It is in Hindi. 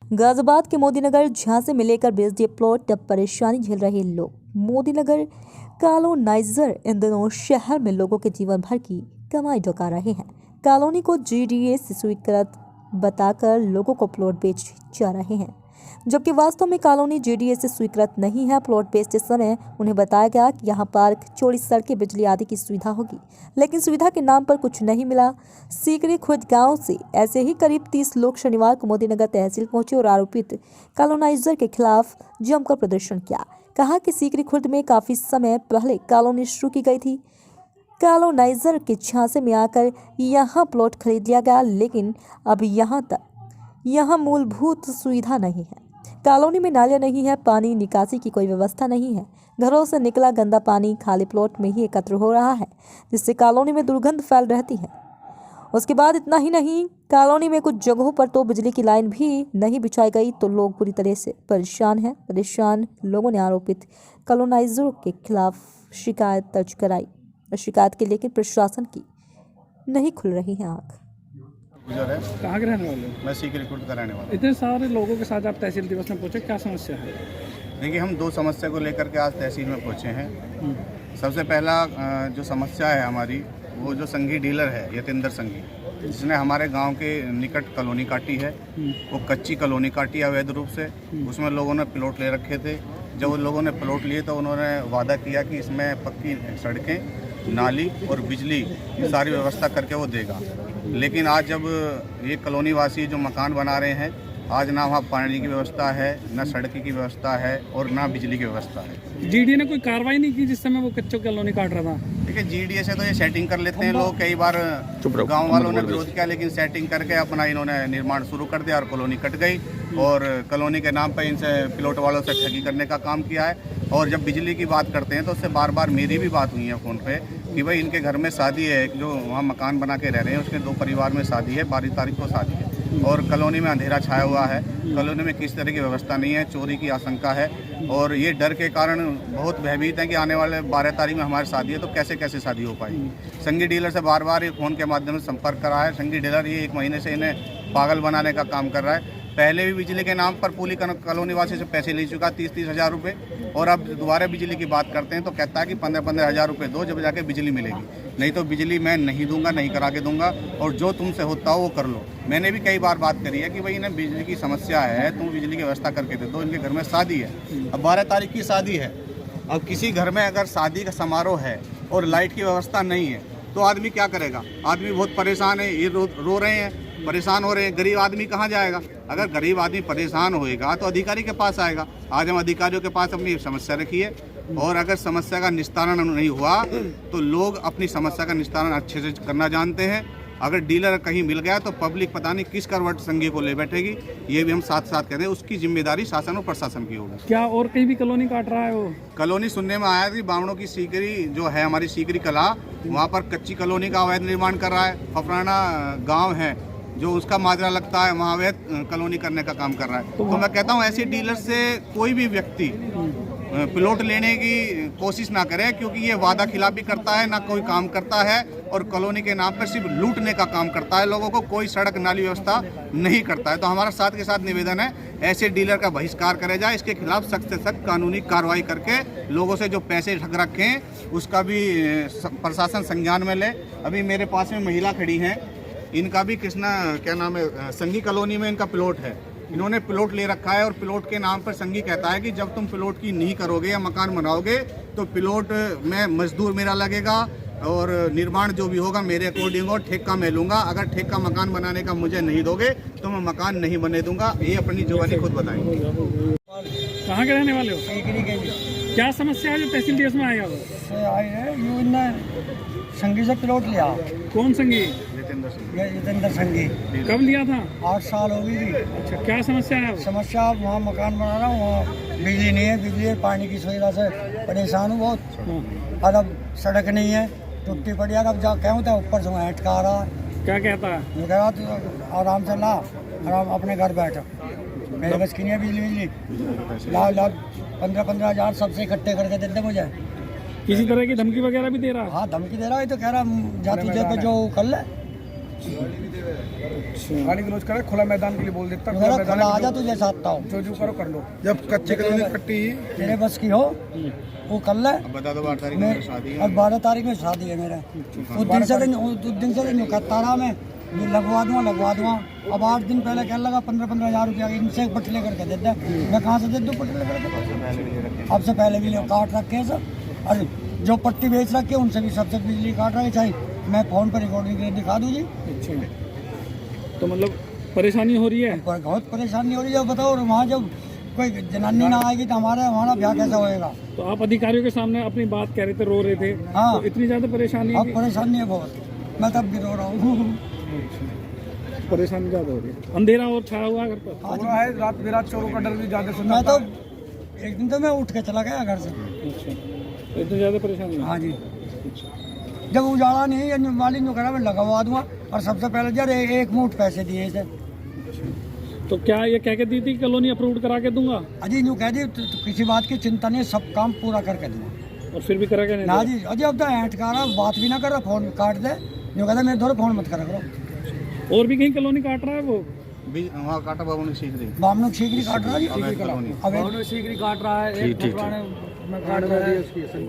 गाजियाबाद के मोदीनगर झांसे में लेकर बेच दिए प्लॉट, अब परेशानी झेल रहे लोग। मोदीनगर कॉलोनाइजर इन दिनों शहर में लोगों के जीवन भर की कमाई डुका रहे हैं। कॉलोनी को जीडीए से स्वीकृत बताकर लोगों को प्लॉट बेच जा रहे हैं, जबकि वास्तव में कॉलोनी जीडीए से स्वीकृत नहीं है। प्लॉट बेचते समय उन्हें बताया गया कि यहाँ पार्क, चौड़ी सड़कें, बिजली आदि की सुविधा होगी, लेकिन सुविधा के नाम पर कुछ नहीं मिला। सीकरी खुर्द गांव से ऐसे ही करीब 30 लोग शनिवार को मोदीनगर तहसील पहुंचे और आरोपित कॉलोनाइजर के खिलाफ जमकर प्रदर्शन किया। कहा कि सीकरी खुर्द में काफी समय पहले कॉलोनी शुरू की गई थी। कॉलोनाइजर के झांसे में आकर यहाँ प्लॉट खरीद लिया गया, लेकिन अब यहाँ मूलभूत सुविधा नहीं है। कॉलोनी में नालियाँ नहीं है, पानी निकासी की कोई व्यवस्था नहीं है। घरों से निकला गंदा पानी खाली प्लॉट में ही एकत्र हो रहा है, जिससे कॉलोनी में दुर्गंध फैल रहती है। उसके बाद इतना ही नहीं, कॉलोनी में कुछ जगहों पर तो बिजली की लाइन भी नहीं बिछाई गई, तो लोग बुरी तरह से परेशान हैं। परेशान लोगों ने आरोपित कॉलोनाइजरों के खिलाफ शिकायत दर्ज कराई। शिकायत के लेकिन प्रशासन की नहीं खुल रही है आँख। कहाँ के रहने वाले? मैं सीकरी खुर्द का रहने वाला। इतने सारे लोगों के साथ आप तहसील दिवस में पहुंचे, क्या समस्या है? देखिए, हम दो समस्या को लेकर के आज तहसील में पहुंचे हैं। सबसे पहला जो समस्या है हमारी, वो जो संघी डीलर है यतेंद्र संघी, जिसने हमारे गांव के निकट कॉलोनी काटी है। वो कच्ची कॉलोनी काटी अवैध रूप से। उसमें लोगों ने प्लॉट ले रखे थे। जब उन लोगों ने प्लॉट लिए तो उन्होंने वादा किया कि इसमें पक्की सड़कें, नाली और बिजली की सारी व्यवस्था करके वो देगा। लेकिन आज जब ये कॉलोनी वासी जो मकान बना रहे हैं, आज ना वहाँ पानी की व्यवस्था है, ना सड़क की व्यवस्था है और ना बिजली की व्यवस्था है। जीडीए ने कोई कार्रवाई नहीं की जिस समय वो कच्चों कॉलोनी काट रहा था? देखिए, जीडीए से तो ये सेटिंग कर लेते हैं लोग। कई बार गांव वालों ने विरोध किया, लेकिन सेटिंग करके अपना इन्होंने निर्माण शुरू कर दिया और कॉलोनी कट गई। और कॉलोनी के नाम पर इनसे प्लॉट वालों से ठगी करने का काम किया है। और जब बिजली की बात करते हैं तो उससे बार बार मेरी भी बात हुई है फ़ोन पे कि भाई इनके घर में शादी है, जो वहाँ मकान बना के रह रहे हैं उसके 2 परिवार में शादी है, 12 तारीख को शादी है और कॉलोनी में अंधेरा छाया हुआ है। कॉलोनी में किस तरह की व्यवस्था नहीं है, चोरी की आशंका है और ये डर के कारण बहुत भयभीत है कि आने वाले 12 तारीख में हमारी शादी है तो कैसे कैसे शादी हो पाएगी। संघी डीलर से बार बार ये फ़ोन के माध्यम से संपर्क करा है। संघी डीलर ये 1 महीने से इन्हें पागल बनाने का काम कर रहा है। पहले भी बिजली के नाम पर पूरी कॉलोनी वासी से पैसे ले चुका 30-30 हज़ार रुपये, और अब दोबारा बिजली की बात करते हैं तो कहता है कि 15-15 हज़ार रुपये दो, जब जाके बिजली मिलेगी। नहीं तो बिजली मैं नहीं दूंगा, नहीं करा के दूंगा, और जो तुमसे होता हो वो कर लो। मैंने भी कई बार बात करी है कि भाई इन्हें बिजली की समस्या है, तुम बिजली की व्यवस्था करके दे दो। इनके घर में शादी है, अब 12 तारीख की शादी है। अब किसी घर में अगर शादी का समारोह है और लाइट की व्यवस्था नहीं है तो आदमी क्या करेगा? आदमी बहुत परेशान है, ये रो रहे हैं, परेशान हो रहे हैं। गरीब आदमी कहाँ जाएगा? अगर गरीब आदमी परेशान होएगा तो अधिकारी के पास आएगा। आज हम अधिकारियों के पास अपनी समस्या रखी है, और अगर समस्या का निस्तारण नहीं हुआ तो लोग अपनी समस्या का निस्तारण अच्छे से करना जानते हैं। अगर डीलर कहीं मिल गया तो पब्लिक पता नहीं किस करवट संघी को ले बैठेगी। ये भी हम साथ साथ कहते हैं, उसकी जिम्मेदारी शासन और प्रशासन की होगी। क्या और कहीं भी कॉलोनी काट रहा है वो? कॉलोनी सुनने में आया कि बावड़ों की सीकरी जो है, हमारी सीकरी कला, वहाँ पर कच्ची कॉलोनी का अवैध निर्माण कर रहा है। फफराना गाँव है जो उसका माजरा लगता है, वहाँ अवैध कॉलोनी करने का काम कर रहा है। तो मैं कहता हूँ ऐसे डीलर से कोई भी व्यक्ति प्लॉट लेने की कोशिश ना करे, क्योंकि ये वादा खिलाफी करता है, ना कोई काम करता है और कॉलोनी के नाम पर सिर्फ लूटने का काम करता है। लोगों को कोई सड़क नाली व्यवस्था नहीं करता है। तो हमारा साथ के साथ निवेदन है, ऐसे डीलर का बहिष्कार करे जाए, इसके खिलाफ सख्त से सख्त कानूनी कार्रवाई करके लोगों से जो पैसे ठग रखे हैं उसका भी प्रशासन संज्ञान में ले। अभी मेरे पास में महिला खड़ी हैं, इनका भी कृष्णा क्या नाम है, संघी कॉलोनी में इनका प्लॉट है। इन्होंने प्लॉट ले रखा है और प्लॉट के नाम पर संघी कहता है कि जब तुम प्लॉट की नहीं करोगे या मकान बनाओगे तो प्लॉट में मजदूर मेरा लगेगा और निर्माण जो भी होगा मेरे अकॉर्डिंग और ठेका मैं लूँगा। अगर ठेका मकान बनाने का मुझे नहीं दोगे तो मैं मकान नहीं बने दूंगा। ये अपनी जुबानी खुद बताएंगे। कहाँ के रहने वाले हो? सीकरी के लिए। क्या समस्या है जो तहसील दिवस में आएगा? आई है यूं संघी से प्लॉट लिया। कौन संघी? यतेंद्र संघी। कब लिया था? 8 साल हो गई थी। अच्छा, क्या समस्या है? समस्या वहाँ मकान बना रहा हूँ, वहाँ बिजली नहीं है, बिजली पानी की सुविधा से परेशान हूँ बहुत। और अब सड़क नहीं है, टूटी पड़ी है। अब जा कहूँ तो ऊपर से वहाँ हटका रहा है। क्या कहता है? मैं कह रहा तो आराम से ला, आराम अपने घर बैठ, मेरे बस की नहीं है बिजली। ला 15-15 हज़ार सबसे इकट्ठे करके दे दे मुझे। किसी तरह की धमकी वगैरह भी दे रहा है? हाँ, धमकी दे रहा है। तो कह रहा जा तुझे पे जो कर ले, गाली गलौज करे, खुला मैदान के लिए बोल देता, खुला मेरा मैदान खला आ है, जा तुझे साथता हूँ, जो करो कर लो। जब कच्ची कॉलोनी कट्टी तेरे बस की हो वो कर ले। अब बता दो 12 तारीख मैं में शादी है। अब 12 तारीख में शादी है मेरा, उस दिन से दिन तारा में ये लगवा दूँगा। अब 8 दिन पहले क्या लगा 15-15 हज़ार रुपया इनसे एक पट्टी लेकर के दे दे, मैं कहाँ से दे दूँ पट्टी लेकर के? अब से पहले भी काट रखे हैं सब, और जो पट्टी बेच रखे हैं उनसे भी सबसे बिजली काट रहे, चाहे मैं फ़ोन पर रिकॉर्डिंग करके दिखा दूँ जी। तो मतलब परेशानी हो रही है। पर बहुत परेशानी हो रही है। बताओ वहाँ जब कोई जनानी ना आएगी तो हमारा ब्याह कैसा होएगा? तो आप अधिकारियों के सामने अपनी बात कह रहे थे, रो रहे थे। हाँ। तो इतनी ज्यादा परेशानी है अब परेशानी है बहुत, मैं तब भी रो रहा हूँ। परेशानी ज्यादा हो रही है। अंधेरा और छाया हुआ है घर पर। हो रहा है, रात बेरात चोरों का डर भी ज्यादा सुनता मैं तो है। एक दिन तो मैं उठ के चला गया घर से। अच्छा, तो इतनी ज्यादा परेशानी है। हाँ जी, जब उजाला नहीं है माली नु करा मैं लगवा दूंगा, और सबसे पहले यार एक मुठ पैसे दिए इसे। तो क्या ये कह के दी थी कॉलोनी अप्रूव करा के दूंगा, अजी यूँ कह दी तो किसी बात की चिंता नहीं, सब काम पूरा करके दूंगा। और फिर भी करा के नहीं ना दिया? जी, अजी अब तो ऐंठ का रहा, बात भी ना कर रहा, फोन काट दे, यूँ कहता मेरे थोड़ा फोन मत करा करो। और भी कहीं कॉलोनी काट रहा है वो। वहाँ काटा बाबू ने सीख दी बामनों सीख नहीं काट रहा जी, अवैध कॉलोनी। अब सीकरी काट रहा है, एक फुटवाने में काट रहा है।